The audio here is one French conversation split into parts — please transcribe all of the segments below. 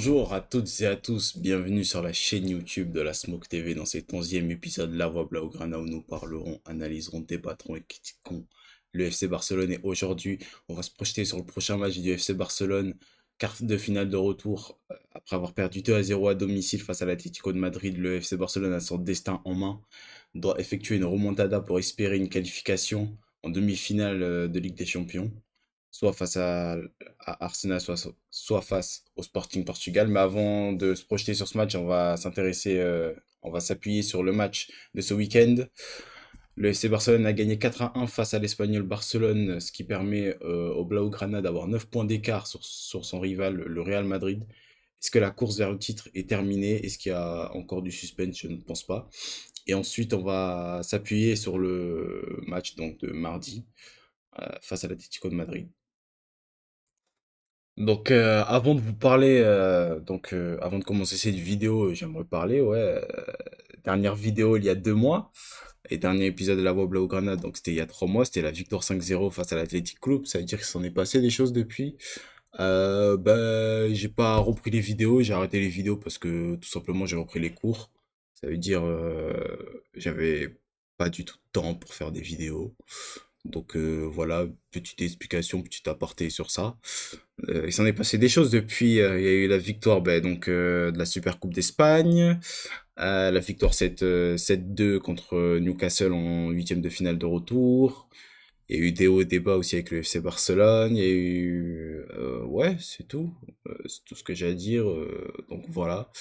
Bonjour à toutes et à tous, bienvenue sur la chaîne YouTube de la Smoke TV dans cet 11e épisode La Voix Blaugrana où nous parlerons, analyserons, débattrons et critiquerons le FC Barcelone. Et aujourd'hui, on va se projeter sur le prochain match du FC Barcelone, quart de finale de retour. Après avoir perdu 2-0 à domicile face à l'Atlético de Madrid, le FC Barcelone a son destin en main, doit effectuer une remontada pour espérer une qualification en demi-finale de Ligue des Champions soit face à Arsenal, soit face au Sporting Portugal. Mais avant de se projeter sur ce match, on va s'appuyer sur le match de ce week-end. Le FC Barcelone a gagné 4-1 face à l'Espagnol Barcelone, ce qui permet au Blaugrana d'avoir 9 points d'écart sur son rival, le Real Madrid. Est-ce que la course vers le titre est terminée? Est-ce qu'il y a encore du suspense? Je ne pense pas. Et ensuite, on va s'appuyer sur le match donc, de mardi face à l'Atlético de Madrid. Donc, avant de vous parler, avant de commencer cette vidéo, j'aimerais parler, dernière vidéo il y a 2 mois, et dernier épisode de la Voix Blaugrana, donc c'était il y a 3 mois, c'était la victoire 5-0 face à l'Athletic Club, ça veut dire qu'il s'en est passé des choses depuis. J'ai pas repris les vidéos, j'ai arrêté les vidéos parce que tout simplement j'ai repris les cours. Ça veut dire, j'avais pas du tout de temps pour faire des vidéos. Donc voilà, petite explication, petite aparté sur ça. Il s'en est passé des choses depuis. Il y a eu la victoire de la Super Coupe d'Espagne, la victoire 7-2 contre Newcastle en huitième de finale de retour. Il y a eu des hauts et des bas aussi avec le FC Barcelone. Il y a eu... ouais, c'est tout. C'est tout ce que j'ai à dire. Donc voilà.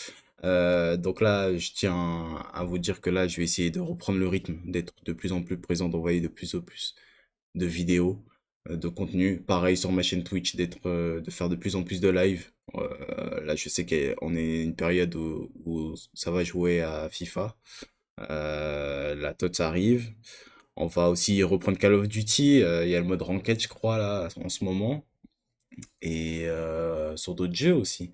Donc là, je tiens à vous dire que là, je vais essayer de reprendre le rythme, d'être de plus en plus présent, d'envoyer de plus en plus de vidéos, de contenu. Pareil sur ma chaîne Twitch, de faire de plus en plus de live. Là, je sais qu'on est une période où ça va jouer à FIFA. La TOTS arrive. On va aussi reprendre Call of Duty. Il y a le mode Ranked, je crois, là, en ce moment. Et sur d'autres jeux aussi.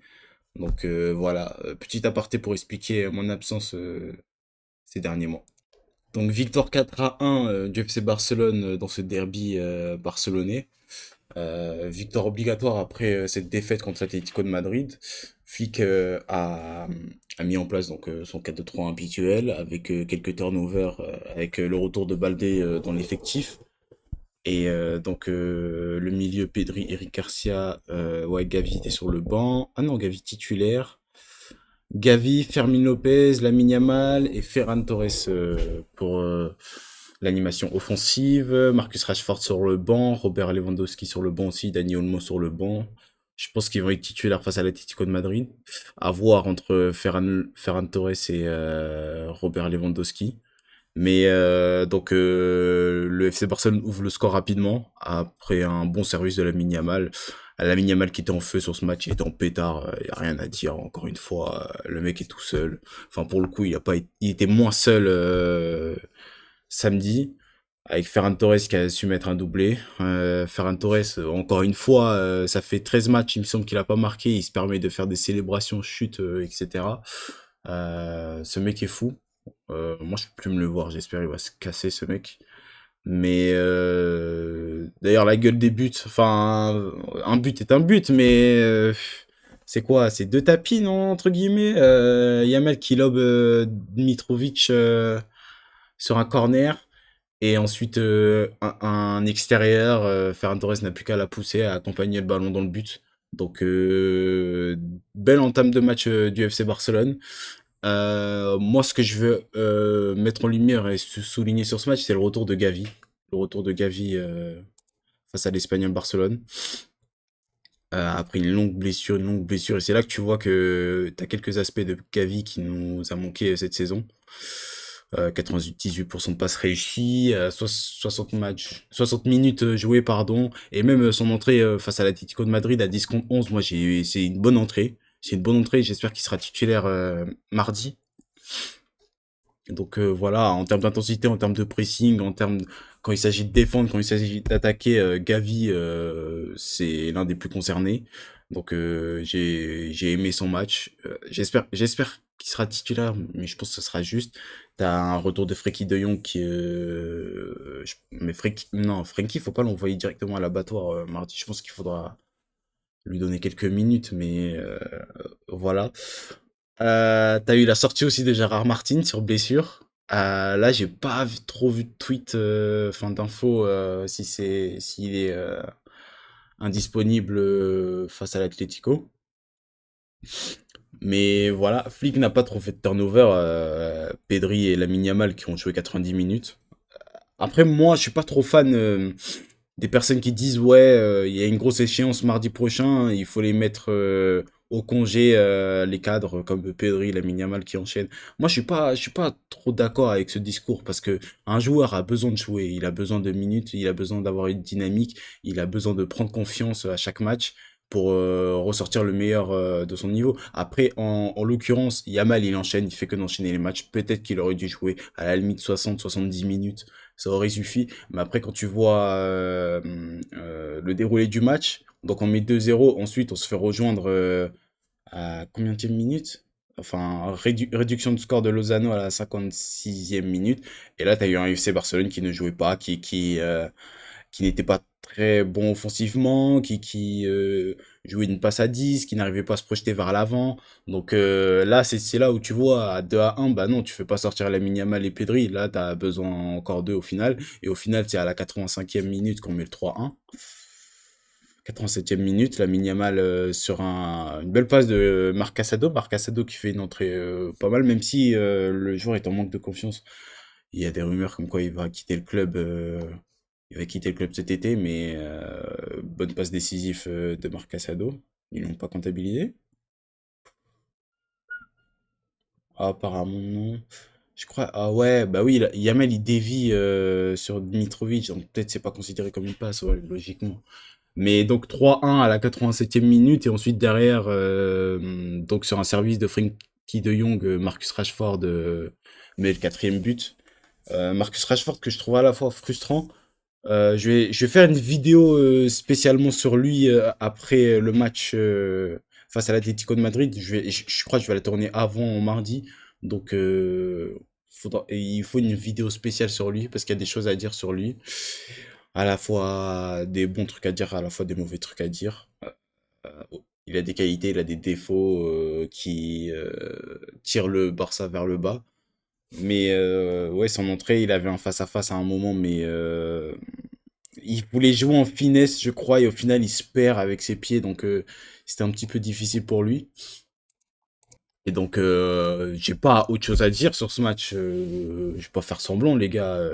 Donc voilà, petit aparté pour expliquer mon absence ces derniers mois. Donc victoire 4-1 du FC Barcelone dans ce derby barcelonais. Victoire obligatoire après cette défaite contre l'Atlético de Madrid. Flick a mis en place son 4-2-3 habituel avec quelques turnovers, avec le retour de Baldé dans l'effectif. Et le milieu Pedri, Eric Garcia, ouais, Gavi était sur le banc. Ah non, Gavi titulaire. Gavi, Fermin Lopez, Lamine Yamal et Ferran Torres pour l'animation offensive. Marcus Rashford sur le banc, Robert Lewandowski sur le banc aussi, Dani Olmo sur le banc. Je pense qu'ils vont être titulaires face à l'Atlético de Madrid. À voir entre Ferran Torres et Robert Lewandowski. Mais le FC Barcelone ouvre le score rapidement après un bon service de Lamine Yamal. Lamine Yamal qui était en feu sur ce match, il était en pétard, y a rien à dire. Encore une fois, le mec est tout seul. Enfin pour le coup, il était moins seul samedi avec Ferran Torres qui a su mettre un doublé. Ferran Torres, encore une fois, ça fait 13 matchs, il me semble qu'il a pas marqué. Il se permet de faire des célébrations, chutes, etc. Ce mec est fou. Moi, je peux plus me le voir. J'espère il va se casser ce mec. Mais d'ailleurs, la gueule des buts. Enfin, un but est un but, mais c'est quoi? C'est deux tapis, non, entre guillemets. Yamal qui lobe Mitrovic sur un corner. Et ensuite, un extérieur. Ferran Torres n'a plus qu'à la pousser, à accompagner le ballon dans le but. Donc, belle entame de match du FC Barcelone. Moi, ce que je veux mettre en lumière et souligner sur ce match, c'est le retour de Gavi. Le retour de Gavi face à l'Espagnol Barcelone. Après une longue blessure, une longue blessure. Et c'est là que tu vois que tu as quelques aspects de Gavi qui nous a manqué cette saison. 98% de passes réussies, 60 matchs, 60 minutes jouées, pardon. Et même son entrée face à l'Atlético de Madrid à 10 contre 11, moi, c'est une bonne entrée. C'est une bonne entrée, j'espère qu'il sera titulaire mardi. Donc voilà, en termes d'intensité, en termes de pressing, quand il s'agit de défendre, quand il s'agit d'attaquer, Gavi, c'est l'un des plus concernés. Donc j'ai aimé son match. J'espère qu'il sera titulaire, mais je pense que ce sera juste. T'as un retour de Frenkie de Jong qui, mais Frenkie, non, Frenkie, faut pas l'envoyer directement à l'abattoir mardi. Je pense qu'il faudra lui donner quelques minutes, mais voilà. T'as eu la sortie aussi de Gérard Martin sur blessure. Là, j'ai pas trop vu de tweet, enfin d'infos, si s'il est indisponible face à l'Atlético. Mais voilà, Flick n'a pas trop fait de turnover. Pedri et Lamine Yamal qui ont joué 90 minutes. Après, moi, je suis pas trop fan des personnes qui disent ouais, il y a une grosse échéance mardi prochain, il faut les mettre au congé, les cadres comme Pedri, Lamine Yamal qui enchaînent. Moi, je suis pas trop d'accord avec ce discours parce que un joueur a besoin de jouer, il a besoin de minutes, il a besoin d'avoir une dynamique, il a besoin de prendre confiance à chaque match pour ressortir le meilleur de son niveau. Après, en l'occurrence, Yamal, il enchaîne, il fait que d'enchaîner les matchs. Peut-être qu'il aurait dû jouer à la limite 60-70 minutes, ça aurait suffi. Mais après, quand tu vois le déroulé du match, donc on met 2-0, ensuite on se fait rejoindre à combien de minute? Enfin, réduction de score de Lozano à la 56e minute. Et là, tu as eu un FC Barcelone qui ne jouait pas, qui n'était pas très bon offensivement, qui jouait une passe à 10, qui n'arrivait pas à se projeter vers l'avant. Donc là, c'est là où tu vois, à 2-1, bah non, tu fais pas sortir Lamine Yamal et Pedri. Là, tu as besoin encore d'eux au final. Et au final, c'est à la 85e minute qu'on met le 3-1. 87e minute, Lamine Yamal sur une belle passe de Marc Casado. Marc Casado qui fait une entrée pas mal, même si le joueur est en manque de confiance. Il y a des rumeurs comme quoi il va quitter le club. Il va quitter le club cet été, mais bonne passe décisive de Marc Casado. Ils l'ont pas comptabilisé. Ah, apparemment non. Je crois. Ah ouais, bah oui, Yamal il dévie sur Dimitrovic, donc peut-être c'est pas considéré comme une passe, ouais, logiquement. Mais donc 3-1 à la 87e minute et ensuite derrière, donc sur un service de Frenkie de Jong, Marcus Rashford met le quatrième but. Marcus Rashford que je trouve à la fois frustrant. Je vais faire une vidéo spécialement sur lui après le match face à l'Atlético de Madrid. Je crois que je vais la tourner avant mardi. Donc, et il faut une vidéo spéciale sur lui parce qu'il y a des choses à dire sur lui. À la fois des bons trucs à dire, à la fois des mauvais trucs à dire. Il a des qualités, il a des défauts qui tirent le Barça vers le bas. Mais ouais, son entrée, il avait un face-à-face à un moment, mais il voulait jouer en finesse, je crois, et au final, il se perd avec ses pieds, donc c'était un petit peu difficile pour lui. Et donc, j'ai pas autre chose à dire sur ce match. Je vais pas faire semblant, les gars.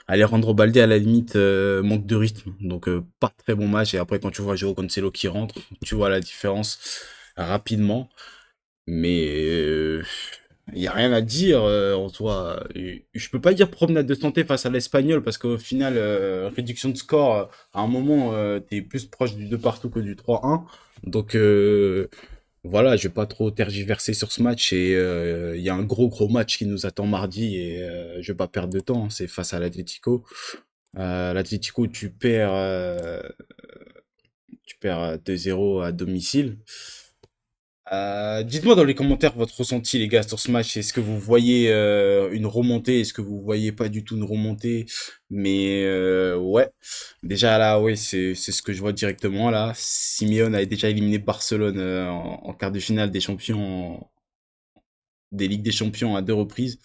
Alejandro Balde, à la limite, manque de rythme. Donc, pas très bon match. Et après, quand tu vois Joao Cancelo qui rentre, tu vois la différence rapidement. Mais il y a rien à dire en soi. Je peux pas dire promenade de santé face à l'Espagnol parce qu'au final, réduction de score, à un moment, t'es plus proche du 2 partout que du 3-1. Donc voilà, je vais pas trop tergiverser sur ce match et il y a un gros match qui nous attend mardi et je vais pas perdre de temps. C'est face à l'Atlético. L'Atlético, tu perds 2-0 à domicile. Dites-moi dans les commentaires votre ressenti, les gars, sur ce match. Est-ce que vous voyez une remontée? Est-ce que vous voyez pas du tout une remontée? Mais ouais, déjà là, ouais, c'est ce que je vois directement là. Simeone a déjà éliminé Barcelone en quart de finale des champions, des Ligues des Champions à deux reprises.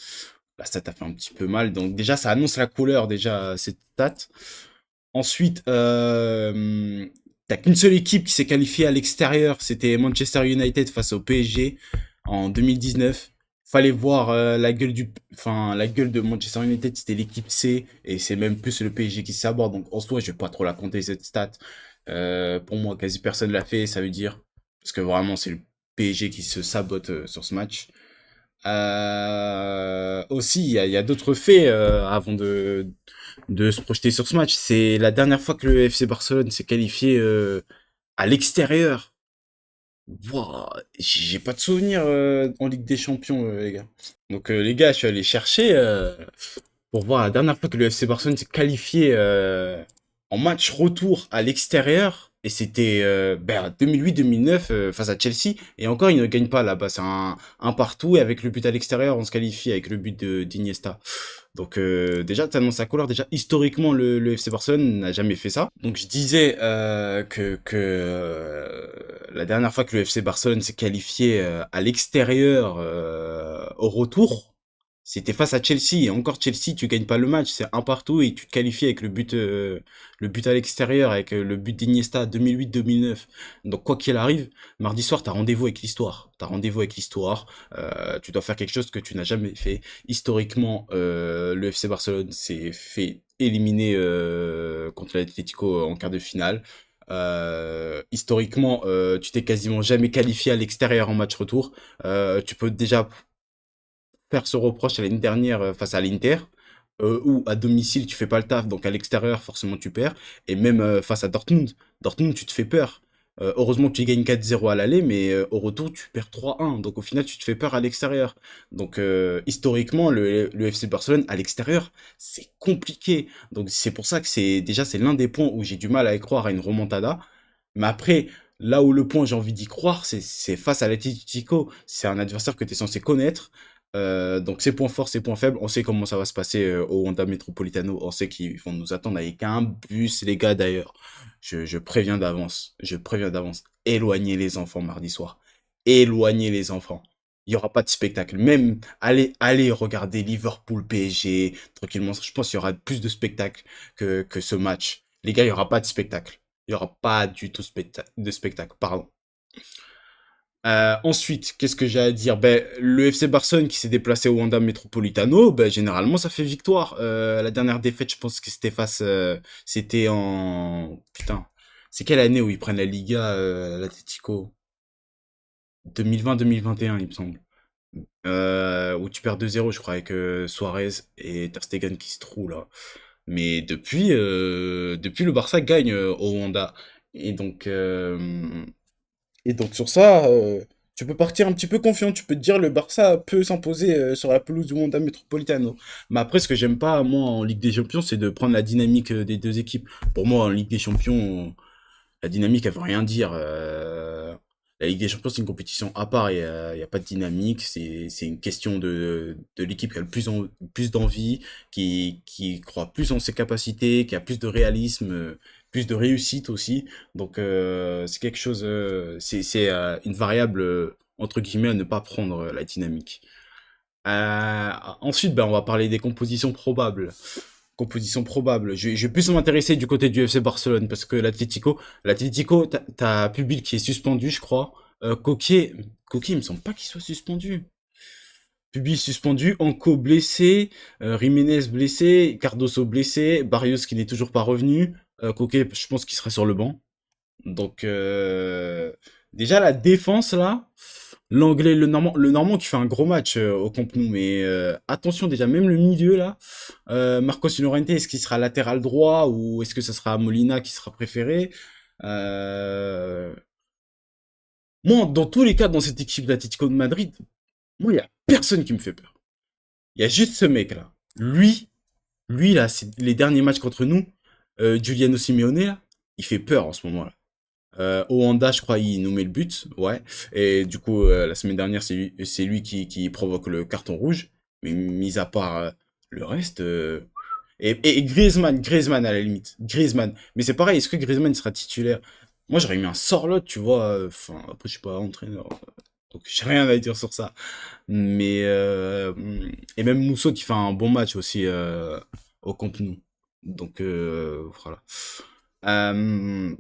Là, ça t'a fait un petit peu mal. Donc déjà, ça annonce la couleur déjà cette stat. Ensuite, t'as qu'une seule équipe qui s'est qualifiée à l'extérieur, c'était Manchester United face au PSG en 2019. Fallait voir la gueule de Manchester United, c'était l'équipe C et c'est même plus le PSG qui s'aborde. Donc en soi, je vais pas trop la compter cette stat. Pour moi, quasi personne l'a fait, ça veut dire parce que vraiment c'est le PSG qui se sabote sur ce match. Aussi, il y a d'autres faits avant de se projeter sur ce match. C'est la dernière fois que le FC Barcelone s'est qualifié à l'extérieur. Wouah, j'ai pas de souvenir en Ligue des Champions, les gars. Donc, les gars, je suis allé chercher pour voir la dernière fois que le FC Barcelone s'est qualifié en match retour à l'extérieur. Et c'était 2008-2009 face à Chelsea. Et encore, ils ne gagnent pas là-bas. C'est un partout. Et avec le but à l'extérieur, on se qualifie avec le but d'Iniesta. Donc déjà, tu annonces la couleur. Déjà, historiquement, le FC Barcelone n'a jamais fait ça. Donc je disais que la dernière fois que le FC Barcelone s'est qualifié à l'extérieur au retour, c'était face à Chelsea. Et encore Chelsea, tu gagnes pas le match, c'est un partout et tu te qualifies avec le but à l'extérieur, avec le but d'Iniesta 2008-2009. Donc quoi qu'il arrive, mardi soir, t'as rendez-vous avec l'histoire. T'as rendez-vous avec l'histoire. Tu dois faire quelque chose que tu n'as jamais fait. Historiquement, le FC Barcelone s'est fait éliminer contre l'Atlético en quart de finale. Historiquement, tu t'es quasiment jamais qualifié à l'extérieur en match retour. Tu peux déjà faire ce reproche à l'année dernière face à l'Inter, où à domicile tu fais pas le taf, donc à l'extérieur forcément tu perds, et même face à Dortmund, Dortmund tu te fais peur. Heureusement que tu gagnes 4-0 à l'aller, mais au retour tu perds 3-1, donc au final tu te fais peur à l'extérieur. Donc historiquement le FC Barcelone à l'extérieur c'est compliqué, donc c'est pour ça que c'est l'un des points où j'ai du mal à y croire à une remontada. Mais après, là où le point j'ai envie d'y croire, c'est face à l'Atlético. C'est un adversaire que tu es censé connaître. Donc ses points forts, ses points faibles, on sait comment ça va se passer au Wanda Metropolitano. On sait qu'ils vont nous attendre avec un bus, les gars, d'ailleurs. Je préviens d'avance. Je préviens d'avance. Éloignez les enfants mardi soir. Éloignez les enfants. Il n'y aura pas de spectacle. Même, allez regarder Liverpool PSG tranquillement. Je pense qu'il y aura plus de spectacle que ce match. Les gars, il n'y aura pas de spectacle. Il n'y aura pas du tout de spectacle, pardon. Ensuite, qu'est-ce que j'ai à dire? Ben, le FC Barcelone qui s'est déplacé au Wanda Metropolitano, ben, généralement, ça fait victoire. La dernière défaite, je pense que c'était c'était en, putain, c'est quelle année où ils prennent la Liga, l'Atlético? 2020-2021, il me semble. Où tu perds 2-0, je crois, avec Suarez et Ter Stegen qui se trouvent là. Mais depuis le Barça gagne au Wanda. Et donc, euh, et donc sur ça, tu peux partir un petit peu confiant. Tu peux te dire le Barça peut s'imposer sur la pelouse du Wanda Metropolitano. Mais après, ce que j'aime pas, moi, en Ligue des Champions, c'est de prendre la dynamique des deux équipes. Pour moi, en Ligue des Champions, la dynamique, elle veut rien dire. La Ligue des Champions, c'est une compétition à part. Il y a pas de dynamique. C'est une question de l'équipe qui a le plus d'envie, qui croit plus en ses capacités, qui a plus de réalisme, plus de réussite aussi. Donc, c'est quelque chose, c'est une variable, entre guillemets, à ne pas prendre la dynamique. Ensuite, ben, on va parler des compositions probables. Composition probable. Je vais plus m'intéresser du côté du FC Barcelone parce que l'Atlético, t'as Pubil qui est suspendu, je crois. Coquet, il me semble pas qu'il soit suspendu. Pubil suspendu, Anco blessé, Jiménez blessé, Cardoso blessé, Barrios qui n'est toujours pas revenu. Coquet, je pense qu'il sera sur le banc. Donc déjà la défense là, l'anglais, le normand qui fait un gros match au Camp Nou, mais attention déjà même le milieu là, Marcos Llorente, est-ce qu'il sera latéral droit ou est-ce que ce sera Molina qui sera préféré? Euh, Moi, dans tous les cas, dans cette équipe d'Atlético de Madrid, moi il y a personne qui me fait peur. Il y a juste ce mec là. Lui là, c'est les derniers matchs contre nous, Giuliano Simeone là, il fait peur en ce moment là. Au Honda, je crois, il nous met le but, ouais. Et du coup, la semaine dernière, c'est lui qui provoque le carton rouge. Mais mis à part le reste, et Griezmann à la limite, Griezmann. Mais c'est pareil, est-ce que Griezmann sera titulaire? Moi, j'aurais mis un Sorloth, tu vois. Enfin, après, je suis pas entraîneur, donc j'ai rien à dire sur ça. Mais et même Mousso qui fait un bon match aussi au Camp Nou. Donc voilà. Euh,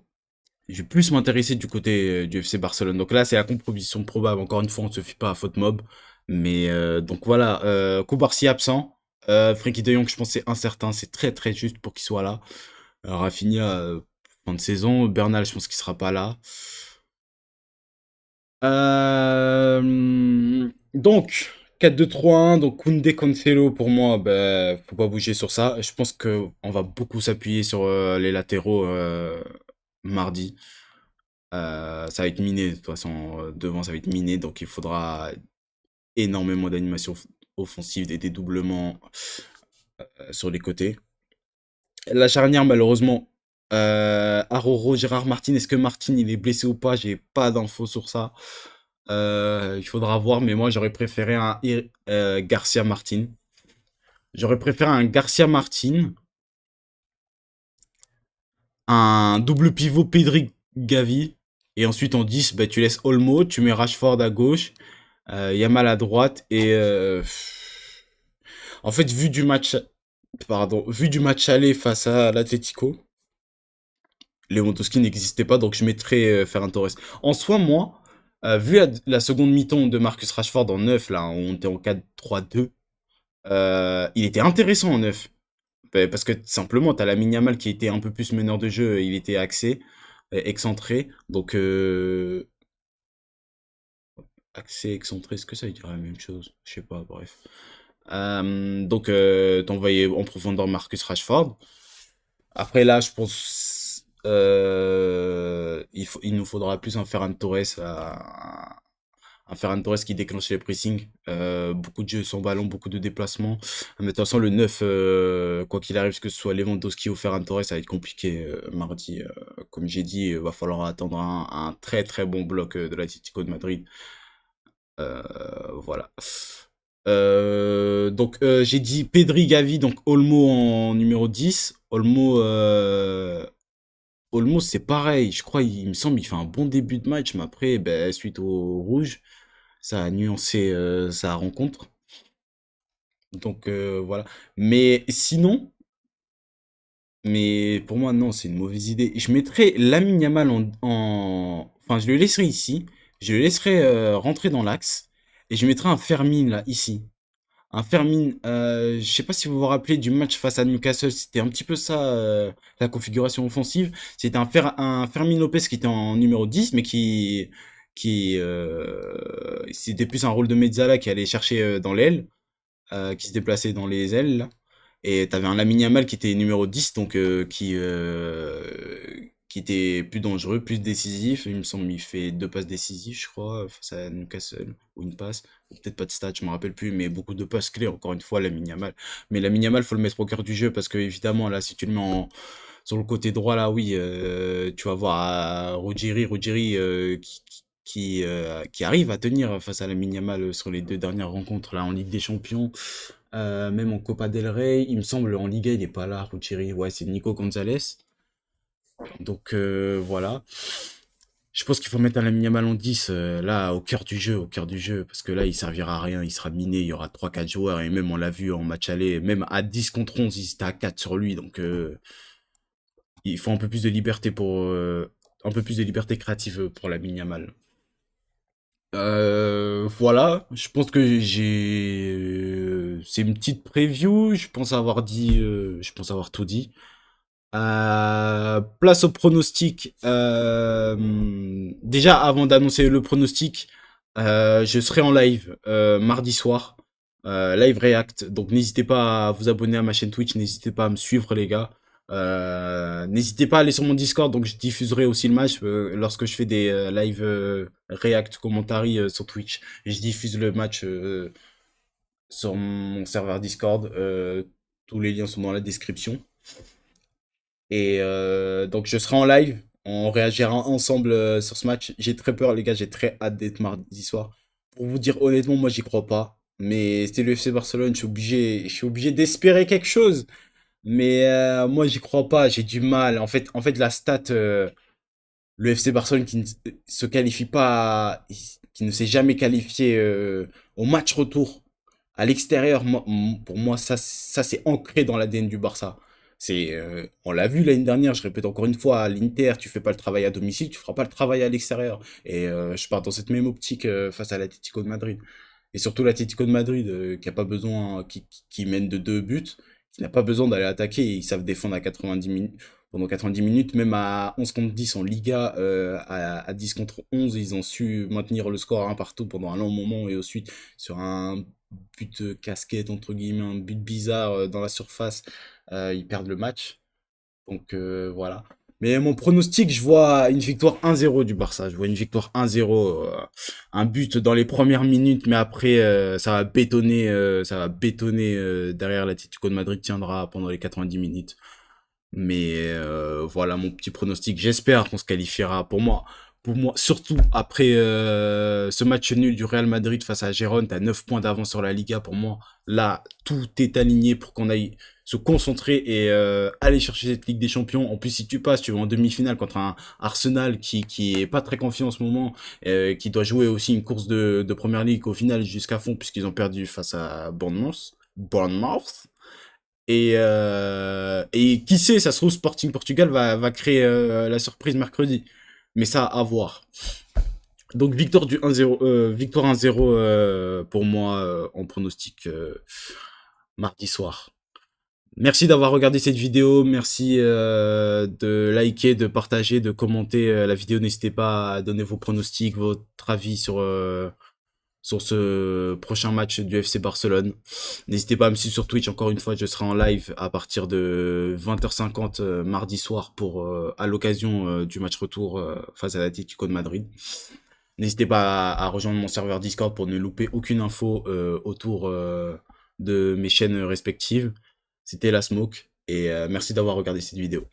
je vais plus m'intéresser du côté du FC Barcelone. Donc là, c'est la compromission probable. Encore une fois, on ne se fie pas à faute mob. Mais donc voilà, Koubarsi absent. Frenkie de Jong, je pense, c'est incertain. C'est très très juste pour qu'il soit là. Rafinha, fin de saison. Bernal, je pense qu'il sera pas là. Donc, 4-2-3-1. Donc, Koundé, Cancelo, pour moi, ben, faut pas bouger sur ça. Je pense que on va beaucoup s'appuyer sur les latéraux mardi. Ça va être miné, de toute façon, devant ça va être miné, donc il faudra énormément d'animation offensive, des dédoublements sur les côtés. La charnière, malheureusement, Aroro, Gérard Martin, est-ce que Martin il est blessé ou pas? J'ai pas d'infos sur ça. Il faudra voir, mais moi j'aurais préféré un Garcia Martin. J'aurais préféré un Garcia Martin, un double pivot Pedri Gavi, et ensuite en 10, bah, tu laisses Olmo, tu mets Rashford à gauche, Yamal à droite, et en fait, vu du match aller face à l'Atlético, Lewandowski n'existait pas, donc je mettrais Ferran Torres. En soi, moi, vu la seconde mi-temps de Marcus Rashford en 9, là, on était en 4-3-2, il était intéressant en 9. Parce que simplement, t'as Lamine Yamal qui était un peu plus meneur de jeu, il était axé, excentré. Donc, axé, excentré, est-ce que ça veut dire la même chose? Je sais pas, bref. Donc, t'envoyais en profondeur Marcus Rashford. Après, là, je pense, il nous faudra plus un Ferran Torres, un Ferran Torres qui déclenche les pressings. Beaucoup de jeux sans ballon, beaucoup de déplacements. Mais de toute façon, le 9, quoi qu'il arrive, que ce soit Lewandowski ou Ferran Torres, ça va être compliqué mardi. Comme j'ai dit, il va falloir attendre un très très bon bloc de l'Atlético de Madrid. Voilà. Donc, j'ai dit Pedri Gavi, donc Olmo en numéro 10. Olmo, c'est pareil. Je crois, il me semble, il fait un bon début de match, mais après, ben, suite au rouge, ça a nuancé sa rencontre. Donc, voilà. Mais sinon, mais pour moi, non, c'est une mauvaise idée. Je mettrais Lamine Yamal Enfin, je le laisserai ici. Je le laisserai rentrer dans l'axe. Et je mettrai un Fermin, là, ici. Un Fermin, je sais pas si vous vous rappelez du match face à Newcastle, c'était un petit peu ça, la configuration offensive. C'était un Fermin Lopez qui était en numéro 10, mais c'était plus un rôle de Mezzala qui allait chercher dans l'aile, qui se déplaçait dans les ailes, là. Et t'avais un Lamine Yamal qui était numéro 10, donc qui était plus dangereux, plus décisif. Il me semble qu'il fait deux passes décisives, je crois, face à Newcastle, ou une passe. Ou peut-être pas de stats, je me rappelle plus, mais beaucoup de passes clés, encore une fois, Lamine Yamal. Mais Lamine Yamal, faut le mettre au cœur du jeu, parce que évidemment, là, si tu le mets sur le côté droit, là, oui, tu vas voir Ruggieri qui arrive à tenir face à Lamine Yamal sur les deux dernières rencontres, là, en Ligue des Champions. Même en Copa del Rey, il me semble en Liga, il est pas là, Ruggieri. Ouais, c'est Nico Gonzalez. Donc voilà. Je pense qu'il faut mettre un Lamine Yamal en 10, là, au cœur du jeu, parce que là, il servira à rien, il sera miné, il y aura trois quatre joueurs, et même on l'a vu en match aller, même à 10 contre 11, il était à 4 sur lui, donc il faut un peu plus de liberté un peu plus de liberté créative pour Lamine Yamal. Voilà, je pense que c'est une petite preview, je pense avoir tout dit. Place au pronostic. Déjà, avant d'annoncer le pronostic, je serai en live mardi soir, live React. Donc n'hésitez pas à vous abonner à ma chaîne Twitch, n'hésitez pas à me suivre les gars. N'hésitez pas à aller sur mon Discord, donc je diffuserai aussi le match lorsque je fais des live React commentary sur Twitch. Je diffuse le match sur mon serveur Discord. Tous les liens sont dans la description. Et donc je serai en live, on réagira ensemble sur ce match. J'ai très peur les gars, j'ai très hâte d'être mardi soir. Pour vous dire honnêtement, moi j'y crois pas. Mais c'était le FC Barcelone, je suis obligé d'espérer quelque chose. Mais moi j'y crois pas, j'ai du mal. En fait la stat, le FC Barcelone qui ne se qualifie pas, qui ne s'est jamais qualifié au match retour à l'extérieur, pour moi, ça c'est ancré dans l'ADN du Barça. On l'a vu l'année dernière, je répète encore une fois, à l'Inter, tu fais pas le travail à domicile, tu feras pas le travail à l'extérieur. Et je pars dans cette même optique face à l'Atlético de Madrid. Et surtout l'Atlético de Madrid, qui a pas besoin, qui mène de deux buts, qui n'a pas besoin d'aller attaquer, ils savent défendre à 90 minutes, pendant 90 minutes, même à 11 contre 10 en Liga, à 10 contre 11, ils ont su maintenir le score un partout pendant un long moment, et ensuite, sur un but casquette, entre guillemets, un but bizarre dans la surface, ils perdent le match. Donc voilà. Mais mon pronostic, je vois une victoire 1-0 du Barça. Je vois une victoire 1-0, un but dans les premières minutes, mais après ça va bétonner derrière l'Atlético de Madrid tiendra pendant les 90 minutes. Mais voilà mon petit pronostic. J'espère qu'on se qualifiera. Pour moi, surtout après ce match nul du Real Madrid face à Gérone, t'as 9 points d'avance sur la Liga. Pour moi, là, tout est aligné pour qu'on aille se concentrer et aller chercher cette Ligue des Champions. En plus, si tu passes, tu vas en demi-finale contre un Arsenal qui est pas très confiant en ce moment, qui doit jouer aussi une course de Première Ligue au final jusqu'à fond puisqu'ils ont perdu face à Bournemouth. Bournemouth. Et qui sait, ça se trouve, Sporting Portugal va créer la surprise mercredi. Mais ça, à voir. Donc, victoire du 1-0, victoire 1-0 pour moi en pronostic mardi soir. Merci d'avoir regardé cette vidéo. Merci de liker, de partager, de commenter la vidéo. N'hésitez pas à donner vos pronostics, votre avis sur ce prochain match du FC Barcelone. N'hésitez pas à me suivre sur Twitch, encore une fois, je serai en live à partir de 20h50 mardi soir pour à l'occasion du match retour face à l'Atlético de Madrid. N'hésitez pas à rejoindre mon serveur Discord pour ne louper aucune info autour de mes chaînes respectives. C'était La Smoke et merci d'avoir regardé cette vidéo.